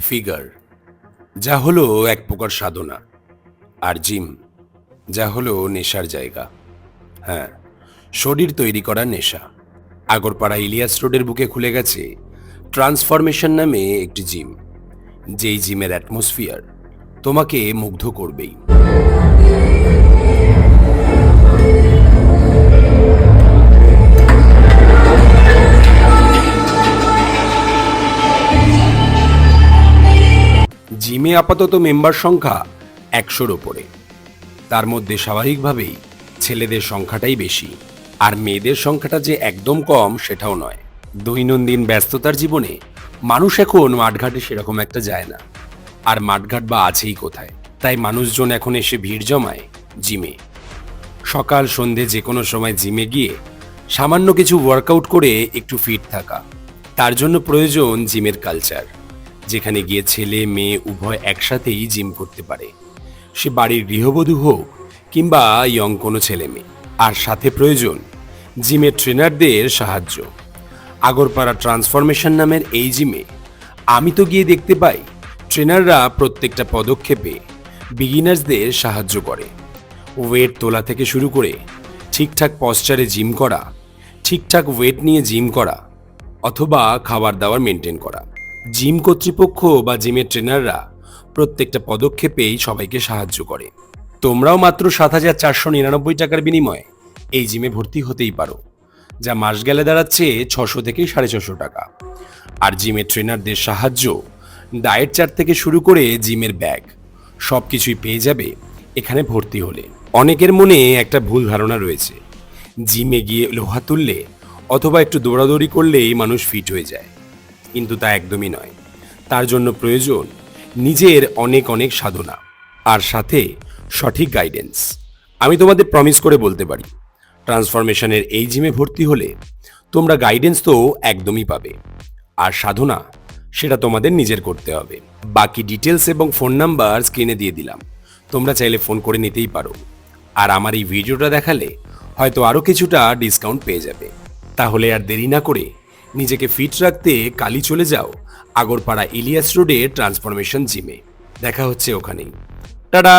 Figure যা হলো এক প্রকার সাধনা, আর জিম যা হলো নেশার জায়গা। হ্যাঁ, শরীর তৈরি করার নেশা। আগরপাড়া ইলিয়াস রোডের বুকে খুলে গেছে ট্রান্সফরমেশন নামে একটি জিম, যেই জিমের অ্যাটমসফিয়ার তোমাকে মুগ্ধ করবেই। জিমে আপাতত মেম্বার সংখ্যা 100-র ওপরে। তার মধ্যে স্বাভাবিকভাবেই ছেলেদের সংখ্যাটাই বেশি, আর মেয়েদের সংখ্যাটা যে একদম কম সেটাও নয়। দৈনন্দিন ব্যস্ততার জীবনে মানুষ এখন মাঠঘাটে সেরকম একটা যায় না, আর মাঠঘাট বা আছেই কোথায়। তাই মানুষজন এখন এসে ভিড় জমায় জিমে। সকাল সন্ধে যে কোনো সময় জিমে গিয়ে সামান্য কিছু ওয়ার্কআউট করে একটু ফিট থাকা। তার জন্য প্রয়োজন জিমের কালচার, যেখানে গিয়ে ছেলে মেয়ে উভয় একসাথেই জিম করতে পারে, সে বাড়ির গৃহবধূ হোক কিংবা ইয়ং কোনো ছেলে মেয়ে। আর সাথে প্রয়োজন জিমের ট্রেনারদের সাহায্য। আগরপাড়া ট্রান্সফরমেশন নামের এই জিমে আমি তো গিয়ে দেখতে পাই ট্রেনাররা প্রত্যেকটা পদক্ষেপে বিগিনার্সদের সাহায্য করে। ওয়েট তোলা থেকে শুরু করে ঠিকঠাক পশ্চারে জিম করা, ঠিকঠাক ওয়েট নিয়ে জিম করা, অথবা খাবার দাবার মেনটেন করা। জিম কর্তৃপক্ষ বা জিমের ট্রেনাররা প্রত্যেকটা পদক্ষেপেই সবাইকে সাহায্য করে। তোমরাও মাত্র 7,499 টাকার বিনিময়ে এই জিমে ভর্তি হতেই পারো, যা মাস গেলে দাঁড়াচ্ছে 600 থেকে 650 টাকা। আর জিমের ট্রেনারদের সাহায্য, ডায়েট চার্ট থেকে শুরু করে জিমের ব্যাগ, সব কিছুই পেয়ে যাবে এখানে ভর্তি হলে। অনেকের মনে একটা ভুল ধারণা রয়েছে, জিমে গিয়ে লোহা তুললে অথবা একটু দৌড়াদৌড়ি করলেই মানুষ ফিট হয়ে যায়, কিন্তু তা একদমই নয়। তার জন্য প্রয়োজন নিজের অনেক অনেক সাধনা, আর সাথে সঠিক গাইডেন্স। আমি তোমাদের প্রমিস করে বলতে পারি, ট্রান্সফরমেশনের এই জিমে ভর্তি হলে তোমরা গাইডেন্স তো একদমই পাবে, আর সাধনা সেটা তোমাদের নিজের করতে হবে। বাকি ডিটেলস এবং ফোন নাম্বার স্ক্রিনে দিয়ে দিলাম, তোমরা চাইলে ফোন করে নিতেই পারো। আর আমার এই ভিডিওটা দেখালে হয়তো আরও কিছুটা ডিসকাউন্ট পেয়ে যাবে। তাহলে আর দেরি না করে নিজেকে ফিট রাখতে কালই চলে যাও আগরপাড়া ইলিয়াস রোডে ট্রান্সফরমেশন জিমে। দেখা হচ্ছে ওখানেই। টাটা।